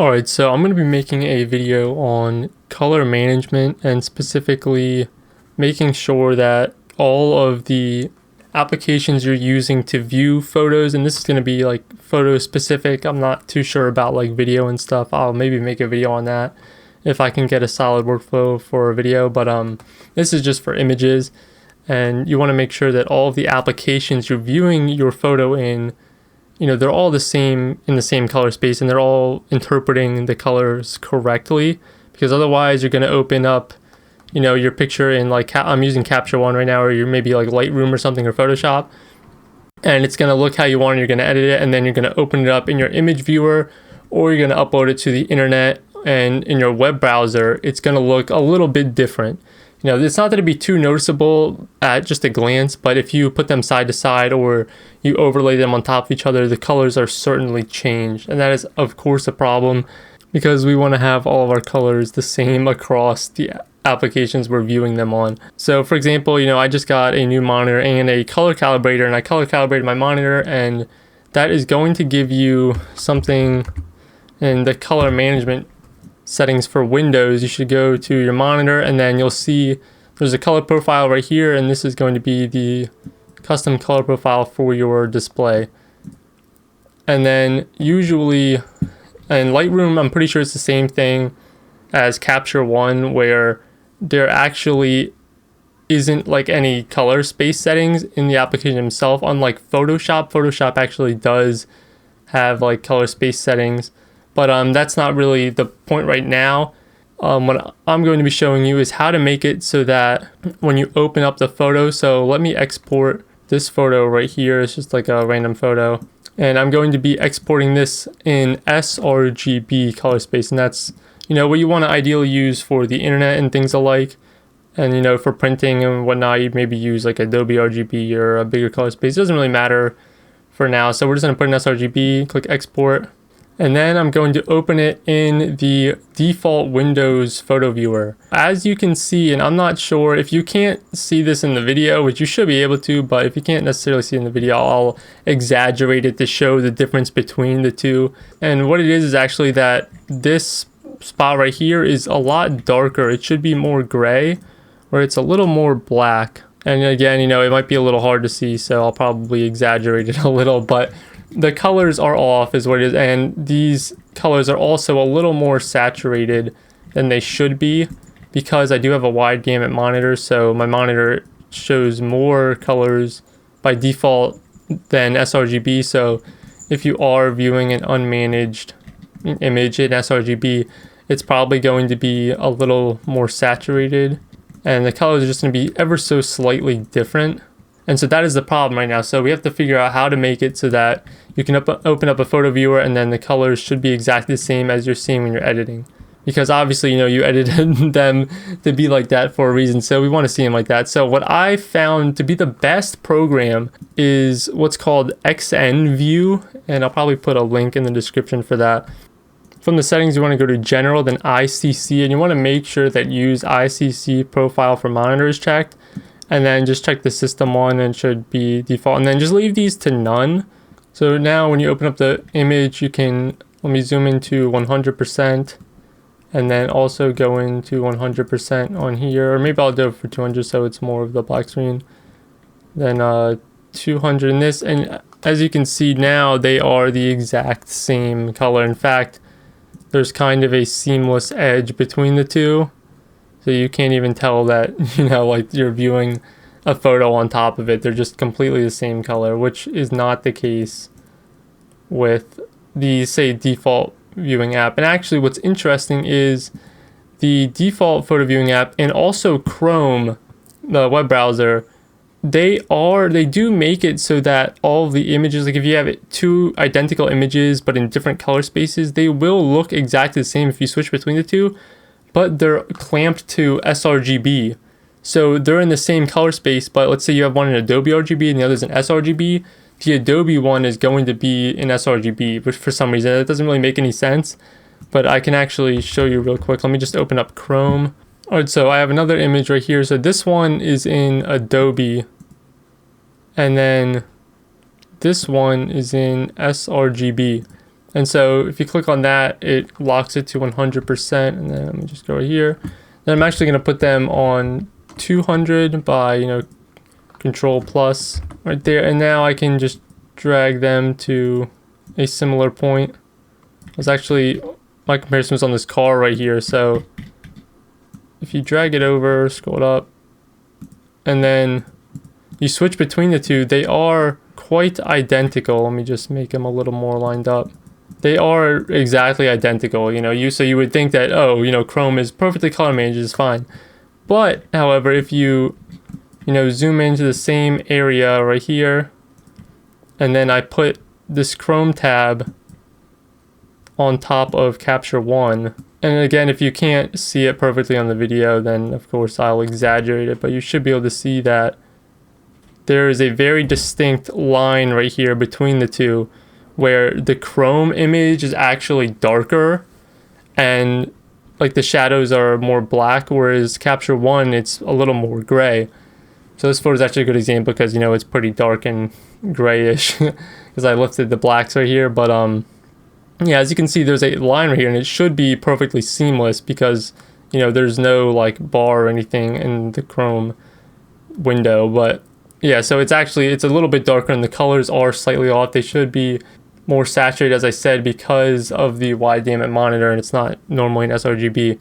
Alright, so I'm going to be making a video on color management and specifically making sure that all of the applications you're using to view photos, and this is going to be like photo specific. I'm not too sure about like video and stuff. I'll maybe make a video on that if I can get a solid workflow for a video, but this is just for images, and you want to make sure that all of the applications you're viewing your photo in, they're all the same in the same color space and they're all interpreting the colors correctly, because otherwise you're going to open up, your picture in like, I'm using Capture One right now, or you're maybe like Lightroom or something, or Photoshop, and it's going to look how you want, and you're going to edit it, and then you're going to open it up in your image viewer, or you're going to upload it to the internet, and in your web browser, it's going to look a little bit different. It's not going to be too noticeable at just a glance, but if you put them side to side or you overlay them on top of each other, the colors are certainly changed. And that is, of course, a problem because we want to have all of our colors the same across the applications we're viewing them on. So, for example, I just got a new monitor and a color calibrator, and I color calibrated my monitor, and that is going to give you something in the color management settings for Windows. You should go to your monitor, and then you'll see there's a color profile right here, and this is going to be the custom color profile for your display. And then usually in Lightroom, I'm pretty sure it's the same thing as Capture One, where there actually isn't like any color space settings in the application itself, unlike Photoshop actually does have like color space settings. But that's not really the point right now. What I'm going to be showing you is how to make it so that when you open up the photo, so let me export this photo right here. It's just like a random photo. And I'm going to be exporting this in sRGB color space. And that's, what you want to ideally use for the internet and things alike. And, for printing and whatnot, you maybe use like Adobe RGB or a bigger color space. It doesn't really matter for now. So we're just going to put in sRGB, click export. And then I'm going to open it in the default Windows photo viewer. As you can see, and I'm not sure if you can't see this in the video, which you should be able to, but if you can't necessarily see in the video, I'll exaggerate it to show the difference between the two. And what it is actually that this spot right here is a lot darker. It should be more gray, where it's a little more black. And again, it might be a little hard to see, so I'll probably exaggerate it a little, but the colors are off is what it is, and these colors are also a little more saturated than they should be because I do have a wide gamut monitor, so my monitor shows more colors by default than sRGB. So if you are viewing an unmanaged image in sRGB, it's probably going to be a little more saturated, and the colors are just going to be ever so slightly different. And so that is the problem right now. So we have to figure out how to make it so that you can open up a photo viewer, and then the colors should be exactly the same as you're seeing when you're editing. Because obviously, you edited them to be like that for a reason. So we want to see them like that. So what I found to be the best program is what's called Honeyview. And I'll probably put a link in the description for that. From the settings, you want to go to General, then ICC. And you want to make sure that Use ICC Profile for Monitor is checked. And then just check the system one, and it should be default. And then just leave these to none. So now when you open up the image, you can, let me zoom into 100%. And then also go into 100% on here. Or maybe I'll do it for 200 so it's more of the black screen. Then 200 in this. And as you can see now, they are the exact same color. In fact, there's kind of a seamless edge between the two. So you can't even tell that, like you're viewing a photo on top of it. They're just completely the same color, which is not the case with the, say, default viewing app. And actually what's interesting is the default photo viewing app and also Chrome, the web browser, they do make it so that all of the images, like if you have two identical images but in different color spaces, they will look exactly the same if you switch between the two. But they're clamped to sRGB. So they're in the same color space, but let's say you have one in Adobe RGB and the other's in sRGB. The Adobe one is going to be in sRGB, which for some reason, that doesn't really make any sense. But I can actually show you real quick. Let me just open up Chrome. All right, so I have another image right here. So this one is in Adobe. And then this one is in sRGB. And so if you click on that, it locks it to 100%. And then let me just go right here. Then I'm actually going to put them on 200 by, Control plus right there. And now I can just drag them to a similar point. It's actually, my comparison was on this car right here. So if you drag it over, scroll it up, and then you switch between the two, they are quite identical. Let me just make them a little more lined up. They are exactly identical, so you would think that, oh, Chrome is perfectly color managed, is fine. But, however, if you, zoom into the same area right here, and then I put this Chrome tab on top of Capture One, and again, if you can't see it perfectly on the video, then of course I'll exaggerate it, but you should be able to see that there is a very distinct line right here between the two, where the Chrome image is actually darker and like the shadows are more black, whereas Capture One, it's a little more gray. So this photo is actually a good example because it's pretty dark and grayish because I lifted the blacks right here. But yeah, as you can see, there's a line right here, and it should be perfectly seamless because there's no like bar or anything in the Chrome window. But yeah, so it's a little bit darker, and the colors are slightly off. They should be more saturated, as I said, because of the wide gamut monitor, and it's not normally an sRGB.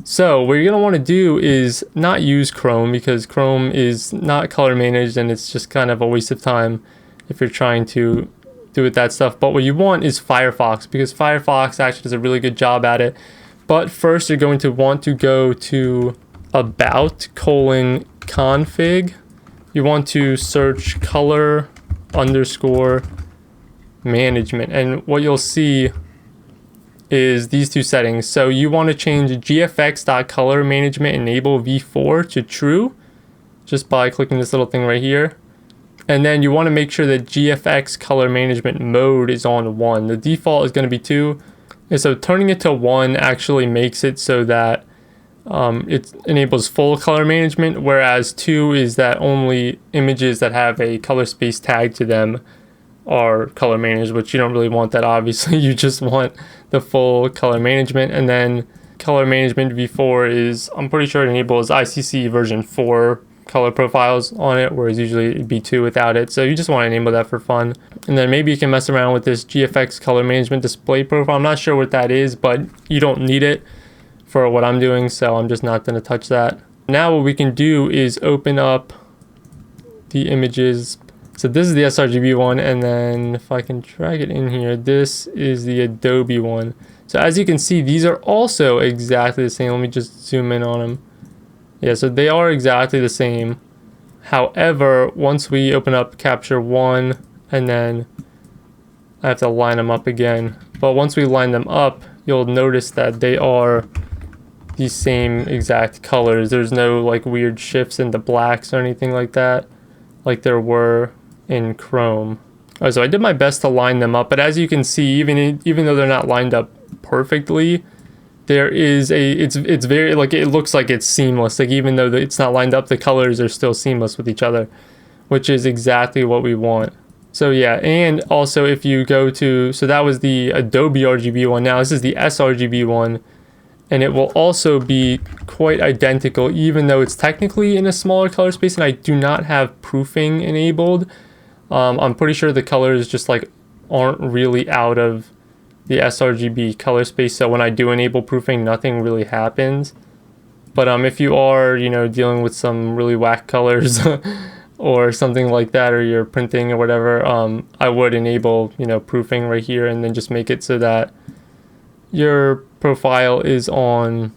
So what you're going to want to do is not use Chrome, because Chrome is not color managed, and it's just kind of a waste of time if you're trying to do with that stuff. But what you want is Firefox, because Firefox actually does a really good job at it. But first you're going to want to go to about:config. You want to search color_management, and what you'll see is these two settings. So you want to change gfx.color management enable v4 to true just by clicking this little thing right here. And then you want to make sure that GFX color management mode is on 1. The default is going to be 2. And so turning it to 1 actually makes it so that it enables full color management, whereas 2 is that only images that have a color space tag to them are color managed, which you don't really want that, obviously. You just want the full color management. And then color management v4 is, I'm pretty sure it enables ICC version 4 color profiles on it, whereas usually it'd be 2 without it. So you just want to enable that for fun. And then maybe you can mess around with this GFX color management display profile. I'm not sure what that is, but you don't need it for what I'm doing, so I'm just not going to touch that. Now what we can do is open up the images. So this is the sRGB one, and then if I can drag it in here, this is the Adobe one. So as you can see, these are also exactly the same. Let me just zoom in on them. Yeah, so they are exactly the same. However, once we open up Capture One, and then I have to line them up again. But once we line them up, you'll notice that they are the same exact colors. There's no like weird shifts in the blacks or anything like that, like there were in Chrome. Oh, so I did my best to line them up, but as you can see, even though they're not lined up perfectly, there is it's very, like, it looks like it's seamless. Like, even though it's not lined up, the colors are still seamless with each other, which is exactly what we want. So yeah, and also if you go to, so that was the Adobe RGB one. Now this is the sRGB one, and it will also be quite identical, even though it's technically in a smaller color space, and I do not have proofing enabled. I'm pretty sure the colors just like aren't really out of the sRGB color space, so when I do enable proofing, nothing really happens. But if you are, dealing with some really whack colors or something like that, or you're printing or whatever, I would enable, proofing right here, and then just make it so that your profile is on,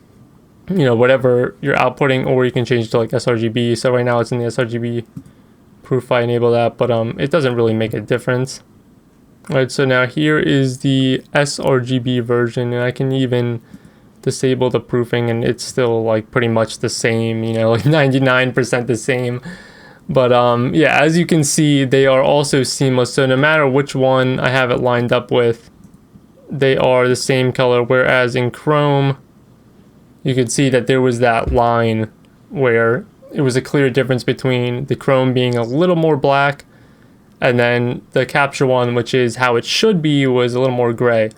whatever you're outputting, or you can change it to like sRGB. So right now it's in the sRGB proof. I enable that, but it doesn't really make a difference. Alright, so now here is the sRGB version, and I can even disable the proofing, and it's still like pretty much the same, like 99% the same. But yeah, as you can see, they are also seamless. So no matter which one I have it lined up with, they are the same color. Whereas in Chrome, you could see that there was that line where it was a clear difference between the Chrome being a little more black And then the capture one, which is how it should be, was a little more gray.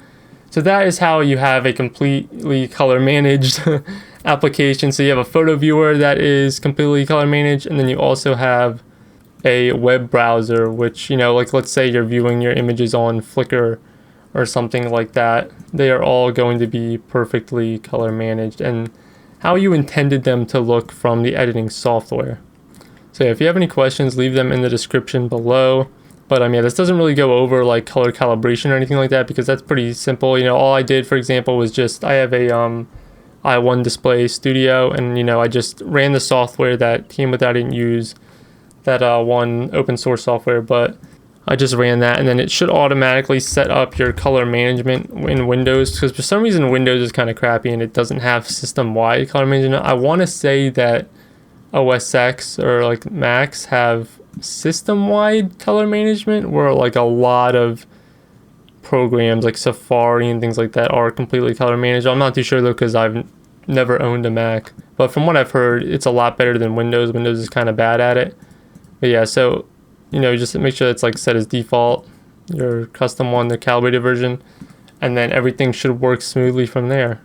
So that is how you have a completely color managed application. So you have a photo viewer that is completely color managed, and then you also have a web browser, which, like let's say you're viewing your images on Flickr or something like that. They are all going to be perfectly color managed and how you intended them to look from the editing software. So if you have any questions, leave them in the description below. But yeah, this doesn't really go over like color calibration or anything like that because that's pretty simple. All I did, for example, was just I have a i1 Display Studio, and I just ran the software that came with that. I didn't use that one open source software, but I just ran that, and then it should automatically set up your color management in Windows, because for some reason Windows is kind of crappy and it doesn't have system-wide color management. I want to say that OS X or like Macs have system-wide color management, where like a lot of programs like Safari and things like that are completely color managed. I'm not too sure though, because I've never owned a Mac, but from what I've heard, it's a lot better than Windows. Windows is kind of bad at it. But yeah, so just make sure it's like set as default, your custom one, the calibrated version, and then everything should work smoothly from there.